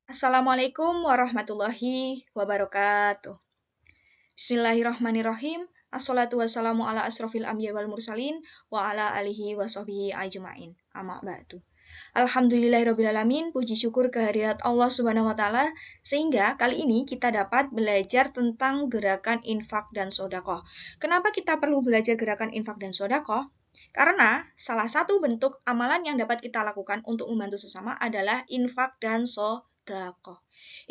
Assalamualaikum warahmatullahi wabarakatuh. Bismillahirrahmanirrahim. Assalatu wassalamu ala asrofil anbiya wal mursalin wa ala alihi wa sahbihi ajma'in. Amma ba'du. Alhamdulillahirrabbilalamin, puji syukur kehadirat Allah Subhanahu wa taala sehingga kali ini kita dapat belajar tentang gerakan infak dan sedekah. Kenapa kita perlu belajar gerakan infak dan sedekah? Karena salah satu bentuk amalan yang dapat kita lakukan untuk membantu sesama adalah infak dan sedekah.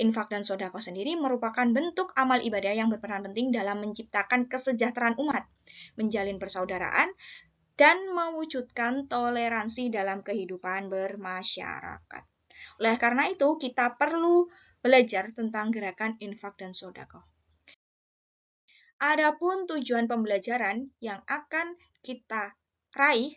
Infak dan sedekah sendiri merupakan bentuk amal ibadah yang berperan penting dalam menciptakan kesejahteraan umat, menjalin persaudaraan, dan mewujudkan toleransi dalam kehidupan bermasyarakat. Oleh karena itu, kita perlu belajar tentang gerakan infak dan sedekah. Adapun tujuan pembelajaran yang akan kita raih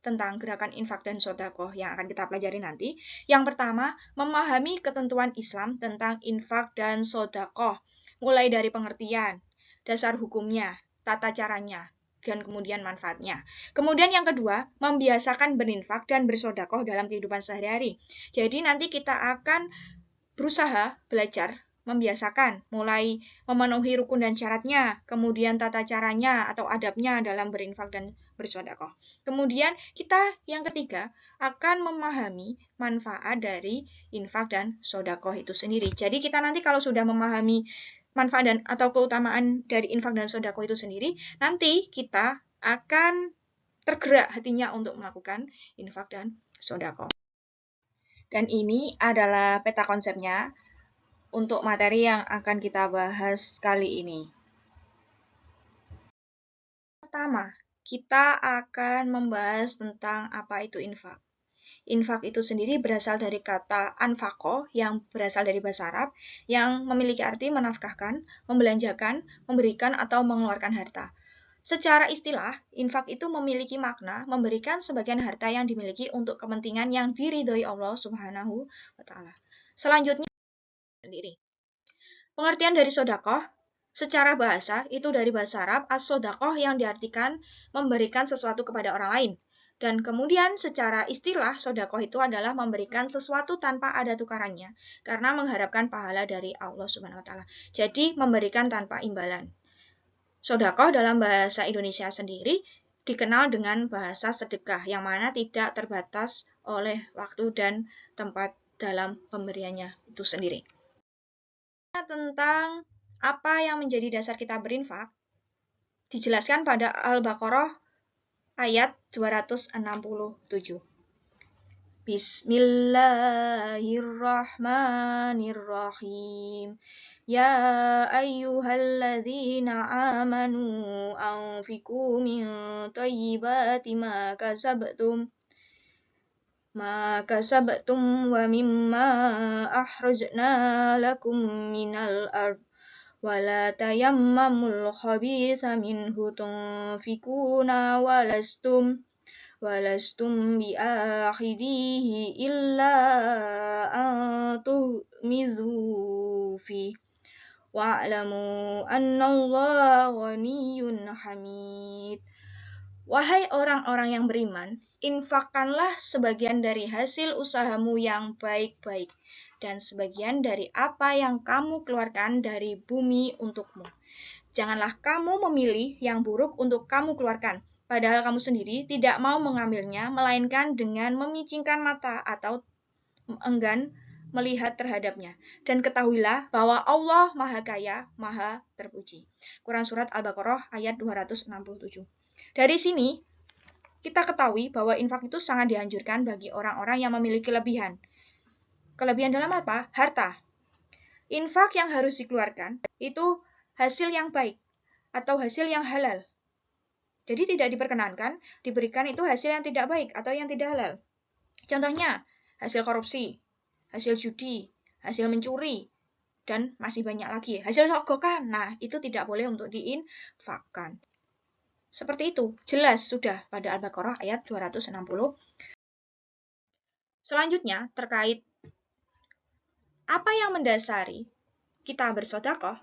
tentang gerakan infak dan sedekah yang akan kita pelajari nanti. Yang pertama, memahami ketentuan Islam tentang infak dan sedekah, mulai dari pengertian, dasar hukumnya, tata caranya, dan kemudian manfaatnya. Kemudian yang kedua, membiasakan berinfak dan bersedekah dalam kehidupan sehari-hari. Jadi nanti kita akan berusaha belajar membiasakan, mulai memenuhi rukun dan syaratnya, kemudian tata caranya atau adabnya dalam berinfak dan bersedekah. Kemudian kita yang ketiga akan memahami manfaat dari infak dan sedekah itu sendiri. Jadi kita nanti kalau sudah memahami manfaat dan atau keutamaan dari infak dan sedekah itu sendiri, nanti kita akan tergerak hatinya untuk melakukan infak dan sedekah. Dan ini adalah peta konsepnya untuk materi yang akan kita bahas kali ini. Pertama, kita akan membahas tentang apa itu infak. Infak itu sendiri berasal dari kata anfaqo yang berasal dari bahasa Arab yang memiliki arti menafkahkan, membelanjakan, memberikan atau mengeluarkan harta. Secara istilah, infak itu memiliki makna memberikan sebagian harta yang dimiliki untuk kepentingan yang diridhoi Allah Subhanahu wa taala. Selanjutnya sendiri. Pengertian dari sedekah secara bahasa itu dari bahasa Arab as-sedekah yang diartikan memberikan sesuatu kepada orang lain. Dan kemudian secara istilah sedekah itu adalah memberikan sesuatu tanpa ada tukarannya karena mengharapkan pahala dari Allah Subhanahu wa taala. Jadi memberikan tanpa imbalan. Sedekah dalam bahasa Indonesia sendiri dikenal dengan bahasa sedekah yang mana tidak terbatas oleh waktu dan tempat dalam pemberiannya itu sendiri. Tentang apa yang menjadi dasar kita berinfak dijelaskan pada Al-Baqarah ayat 267. Bismillahirrahmanirrahim. Ya ayyuhalladzina amanu anfiqu min thayyibati ma kasabtum wa mimma akhrajna lakum minal ard wala tayammamul khabitha minhu tunfikuna walastum biakhidihi illa an tuhmizu fi wa'lamu annallaha ghaniyyun hamid. Wahai orang-orang yang beriman, infakkanlah sebagian dari hasil usahamu yang baik-baik dan sebagian dari apa yang kamu keluarkan dari bumi untukmu. Janganlah kamu memilih yang buruk untuk kamu keluarkan, padahal kamu sendiri tidak mau mengambilnya, melainkan dengan memicingkan mata atau enggan melihat terhadapnya. Dan ketahuilah bahwa Allah Maha Kaya, Maha Terpuji. Quran Surat Al-Baqarah ayat 267. Dari sini, kita ketahui bahwa infak itu sangat dianjurkan bagi orang-orang yang memiliki kelebihan. Kelebihan dalam apa? Harta. Infak yang harus dikeluarkan itu hasil yang baik atau hasil yang halal. Jadi tidak diperkenankan diberikan itu hasil yang tidak baik atau yang tidak halal. Contohnya, hasil korupsi, hasil judi, hasil mencuri, dan masih banyak lagi. Hasil sogokan, nah itu tidak boleh untuk diinfakkan. Seperti itu, jelas sudah pada Al-Baqarah ayat 260. Selanjutnya, terkait apa yang mendasari kita bersedekah,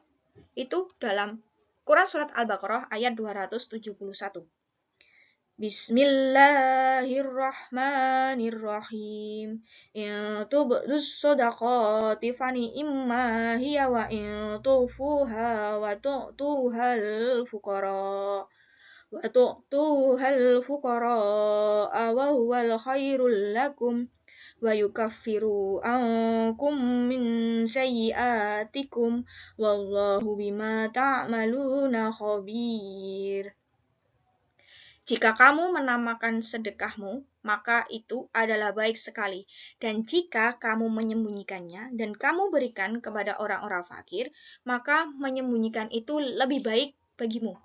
itu dalam Quran Surat Al-Baqarah ayat 271. Bismillahirrahmanirrahim. In tubdus shadaqati fani'imma hiya wa in tufuha wa tu'tuhal fuqara wa huwal khairul lakum wa yukaffiru ankum min sayyi'atikum wallahu bima ta'maluna khabir. Jika kamu menamakan sedekahmu, maka itu adalah baik sekali. Dan jika kamu menyembunyikannya dan kamu berikan kepada orang-orang fakir, maka menyembunyikan itu lebih baik bagimu.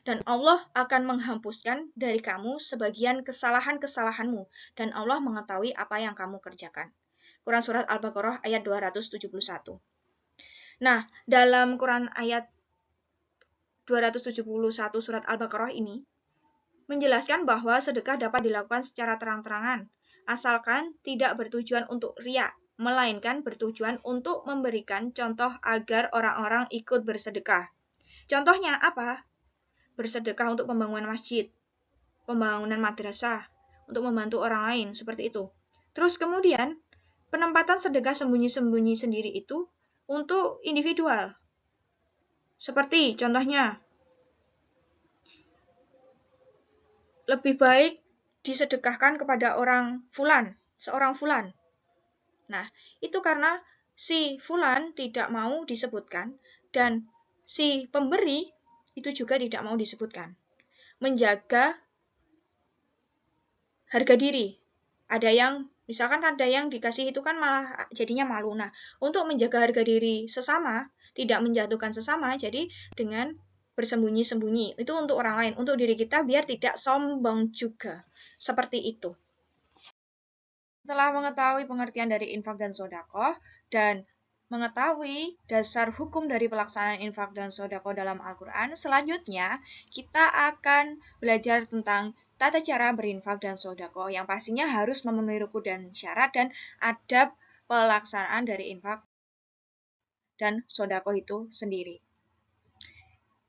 Dan Allah akan menghapuskan dari kamu sebagian kesalahan-kesalahanmu. Dan Allah mengetahui apa yang kamu kerjakan. Quran Surat Al-Baqarah ayat 271. Nah, dalam Quran ayat 271 Surat Al-Baqarah ini, menjelaskan bahwa sedekah dapat dilakukan secara terang-terangan, asalkan tidak bertujuan untuk riya, melainkan bertujuan untuk memberikan contoh agar orang-orang ikut bersedekah. Contohnya apa? Bersedekah untuk pembangunan masjid, pembangunan madrasah, untuk membantu orang lain, seperti itu. Terus kemudian, penempatan sedekah sembunyi-sembunyi sendiri itu untuk individual. Seperti contohnya, lebih baik disedekahkan kepada seorang fulan. Nah, itu karena si fulan tidak mau disebutkan dan si pemberi itu juga tidak mau disebutkan. Menjaga harga diri. Misalkan ada yang dikasih itu kan malah jadinya malu. Nah, untuk menjaga harga diri sesama, tidak menjatuhkan sesama, jadi dengan bersembunyi-sembunyi. Itu untuk orang lain, untuk diri kita biar tidak sombong juga. Seperti itu. Setelah mengetahui pengertian dari infak dan sedekah dan mengetahui dasar hukum dari pelaksanaan infak dan sedekah dalam Al-Quran, selanjutnya kita akan belajar tentang tata cara berinfak dan sedekah yang pastinya harus memenuhi rukun dan syarat dan adab pelaksanaan dari infak dan sedekah itu sendiri.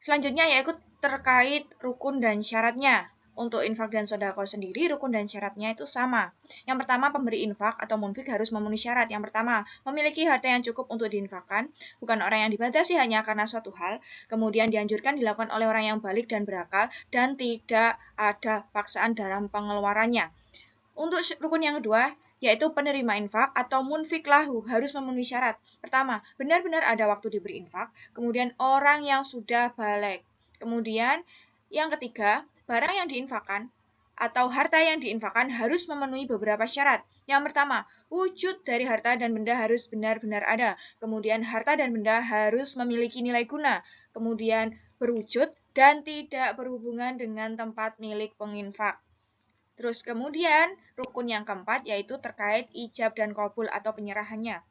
Selanjutnya yaitu terkait rukun dan syaratnya. Untuk infak dan sedekah sendiri, rukun dan syaratnya itu sama. Yang pertama, pemberi infak atau munfik harus memenuhi syarat. Yang pertama, memiliki harta yang cukup untuk diinfakkan, bukan orang yang dibatasi hanya karena suatu hal. Kemudian dianjurkan dilakukan oleh orang yang balik dan berakal, dan tidak ada paksaan dalam pengeluarannya. Untuk rukun yang kedua, yaitu penerima infak atau munfik lahu harus memenuhi syarat. Pertama, benar-benar ada waktu diberi infak. Kemudian orang yang sudah balik. Kemudian yang ketiga, barang yang diinfakkan atau harta yang diinfakkan harus memenuhi beberapa syarat. Yang pertama, wujud dari harta dan benda harus benar-benar ada. Kemudian harta dan benda harus memiliki nilai guna. Kemudian berwujud dan tidak berhubungan dengan tempat milik penginfak. Terus kemudian rukun yang keempat yaitu terkait ijab dan qabul atau penyerahannya.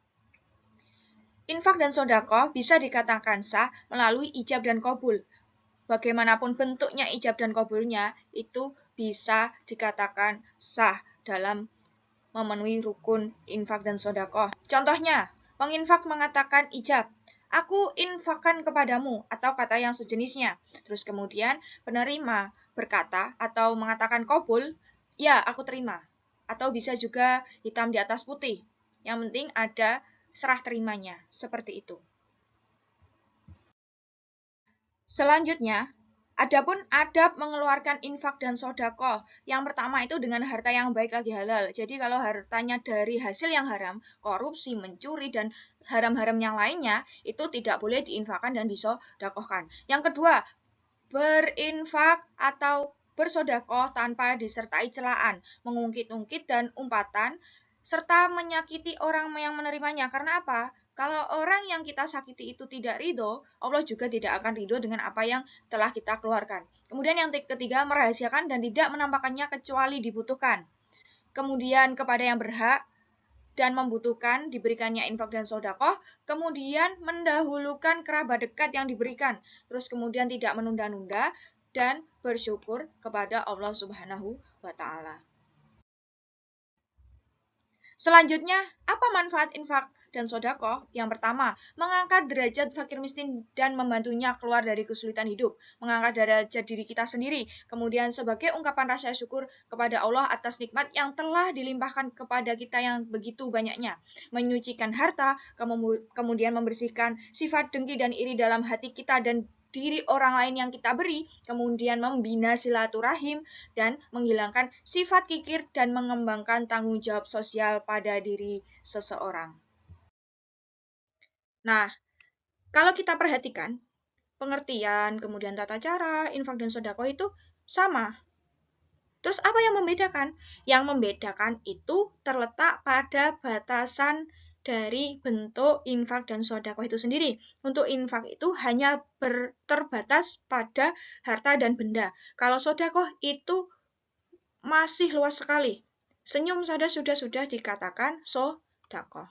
Infak dan sedekah bisa dikatakan sah melalui ijab dan qabul. Bagaimanapun bentuknya ijab dan qabulnya itu bisa dikatakan sah dalam memenuhi rukun infak dan sedekah. Contohnya, penginfak mengatakan ijab, aku infakkan kepadamu, atau kata yang sejenisnya. Terus kemudian penerima berkata atau mengatakan qabul, ya, aku terima. Atau bisa juga hitam di atas putih. Yang penting ada serah terimanya. Seperti itu. Selanjutnya, adapun adab mengeluarkan infak dan sedekah. Yang pertama itu dengan harta yang baik lagi halal. Jadi kalau hartanya dari hasil yang haram, korupsi, mencuri, dan haram-haram yang lainnya, itu tidak boleh diinfakkan dan disedekahkan. Yang kedua, berinfak atau bersedekah tanpa disertai celaan, mengungkit-ungkit dan umpatan, serta menyakiti orang yang menerimanya. Karena apa? Kalau orang yang kita sakiti itu tidak ridho, Allah juga tidak akan ridho dengan apa yang telah kita keluarkan. Kemudian yang ketiga, merahasiakan dan tidak menampakkannya kecuali dibutuhkan. Kemudian kepada yang berhak dan membutuhkan diberikannya infak dan sedekah, kemudian mendahulukan kerabat dekat yang diberikan, terus kemudian tidak menunda-nunda dan bersyukur kepada Allah Subhanahu wa taala. Selanjutnya, apa manfaat infak dan sodako? Yang pertama, mengangkat derajat fakir miskin dan membantunya keluar dari kesulitan hidup. Mengangkat derajat diri kita sendiri. Kemudian sebagai ungkapan rasa syukur kepada Allah atas nikmat yang telah dilimpahkan kepada kita yang begitu banyaknya. Menyucikan harta, kemudian membersihkan sifat dengki dan iri dalam hati kita dan diri orang lain yang kita beri, kemudian membina silaturahim dan menghilangkan sifat kikir dan mengembangkan tanggung jawab sosial pada diri seseorang. Nah, kalau kita perhatikan, pengertian, kemudian tata cara, infak dan sodako itu sama. Terus apa yang membedakan? Yang membedakan itu terletak pada batasan dari bentuk infak dan sodako itu sendiri. Untuk infak itu hanya terbatas pada harta dan benda. Kalau sodako itu masih luas sekali. Senyum saja sudah dikatakan sodako.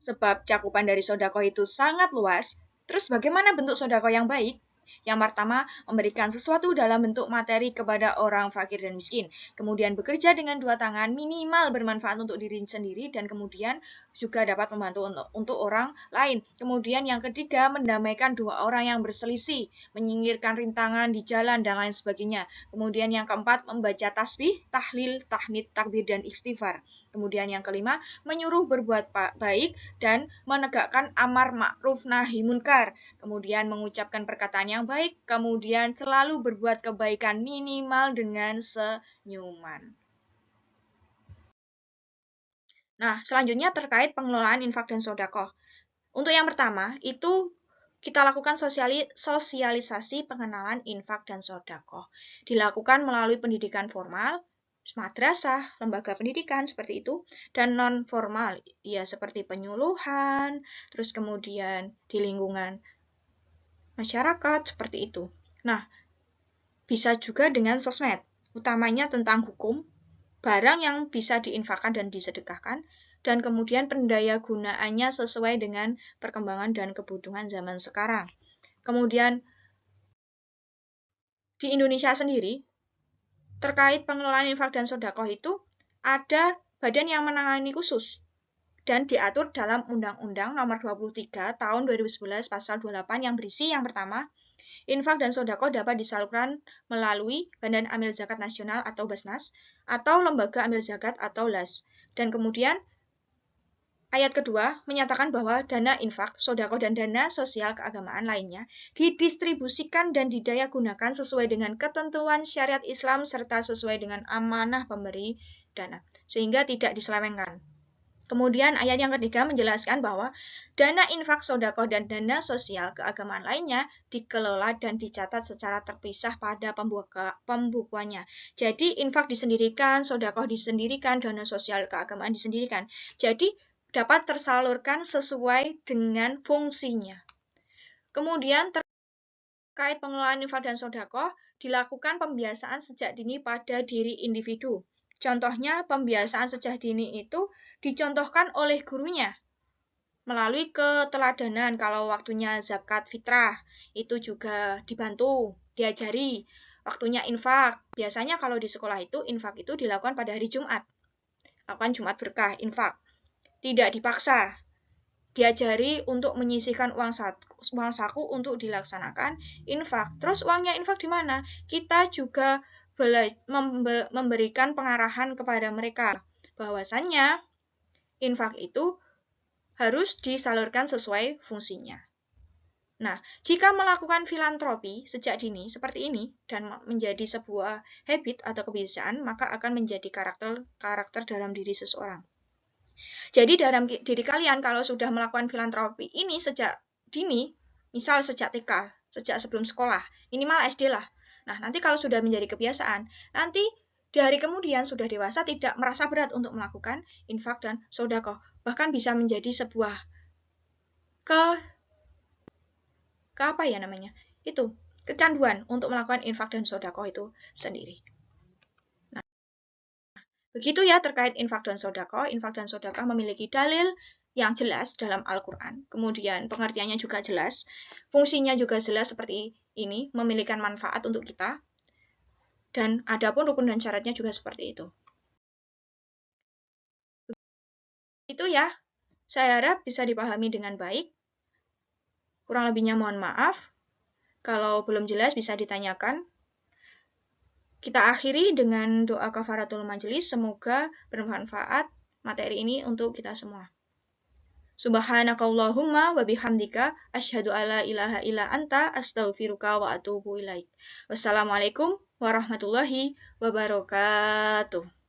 Sebab cakupan dari sodako itu sangat luas, terus bagaimana bentuk sodako yang baik? Yang pertama, memberikan sesuatu dalam bentuk materi kepada orang fakir dan miskin. Kemudian bekerja dengan dua tangan minimal bermanfaat untuk diri sendiri dan kemudian juga dapat membantu untuk orang lain. Kemudian yang ketiga, mendamaikan dua orang yang berselisih, menyingkirkan rintangan di jalan dan lain sebagainya. Kemudian yang keempat, membaca tasbih, tahlil, tahmid, takbir, dan istighfar. Kemudian yang kelima, menyuruh berbuat baik dan menegakkan amar ma'ruf nahi munkar. Kemudian mengucapkan perkataan yang baik, kemudian selalu berbuat kebaikan minimal dengan senyuman. Nah, selanjutnya terkait pengelolaan infak dan sodako. Untuk yang pertama, itu kita lakukan sosialisasi pengenalan infak dan sodako. Dilakukan melalui pendidikan formal, madrasah, lembaga pendidikan seperti itu, dan non-formal, ya seperti penyuluhan, terus kemudian di lingkungan masyarakat, seperti itu. Nah, bisa juga dengan sosmed, utamanya tentang hukum, barang yang bisa diinfakkan dan disedekahkan, dan kemudian pendaya gunaannya sesuai dengan perkembangan dan kebutuhan zaman sekarang. Kemudian, di Indonesia sendiri, terkait pengelolaan infak dan sodako itu, ada badan yang menangani khusus, dan diatur dalam Undang-Undang Nomor 23 Tahun 2011 Pasal 28 yang berisi yang pertama, infak dan sodako dapat disalurkan melalui Badan Amil Zakat Nasional atau Basnas, atau Lembaga Amil Zakat atau LAS. Dan kemudian, ayat kedua menyatakan bahwa dana infak, sodako, dan dana sosial keagamaan lainnya didistribusikan dan didaya gunakan sesuai dengan ketentuan syariat Islam serta sesuai dengan amanah pemberi dana, sehingga tidak diselewengkan. Kemudian ayat yang ketiga menjelaskan bahwa dana infak, sodako, dan dana sosial keagamaan lainnya dikelola dan dicatat secara terpisah pada pembukuannya. Jadi infak disendirikan, sodako disendirikan, dana sosial keagamaan disendirikan. Jadi dapat tersalurkan sesuai dengan fungsinya. Kemudian terkait pengelolaan infak dan sodako, dilakukan pembiasaan sejak dini pada diri individu. Contohnya, pembiasaan sejak dini itu dicontohkan oleh gurunya melalui keteladanan. Kalau waktunya zakat fitrah, itu juga dibantu, diajari. Waktunya infak, biasanya kalau di sekolah itu, infak itu dilakukan pada hari Jumat. Lakukan Jumat berkah, infak. Tidak dipaksa, diajari untuk menyisihkan uang saku untuk dilaksanakan infak. Terus uangnya infak di mana? Kita juga memberikan pengarahan kepada mereka bahwasannya infak itu harus disalurkan sesuai fungsinya. Nah, jika melakukan filantropi sejak dini seperti ini dan menjadi sebuah habit atau kebiasaan, maka akan menjadi karakter dalam diri seseorang. Jadi dalam diri kalian kalau sudah melakukan filantropi ini sejak dini, misal sejak TK, sejak sebelum sekolah, minimal SD lah. Nah, nanti kalau sudah menjadi kebiasaan, nanti di hari kemudian sudah dewasa tidak merasa berat untuk melakukan infak dan sodako. Bahkan bisa menjadi sebuah kecanduan untuk melakukan infak dan sodako itu sendiri. Nah, begitu ya terkait infak dan sodako. Infak dan sodako memiliki dalil yang jelas dalam Al-Quran. Kemudian pengertiannya juga jelas. Fungsinya juga jelas seperti ini, memiliki manfaat untuk kita. Dan adapun rukun dan syaratnya juga seperti itu. Itu ya, saya harap bisa dipahami dengan baik. Kurang lebihnya mohon maaf. Kalau belum jelas bisa ditanyakan. Kita akhiri dengan doa kafaratul majelis. Semoga bermanfaat materi ini untuk kita semua. Subhanakallahumma wa bihamdika asyhadu alla ilaha illa anta astaghfiruka wa atubu ilaik. Wassalamualaikum warahmatullahi wabarakatuh.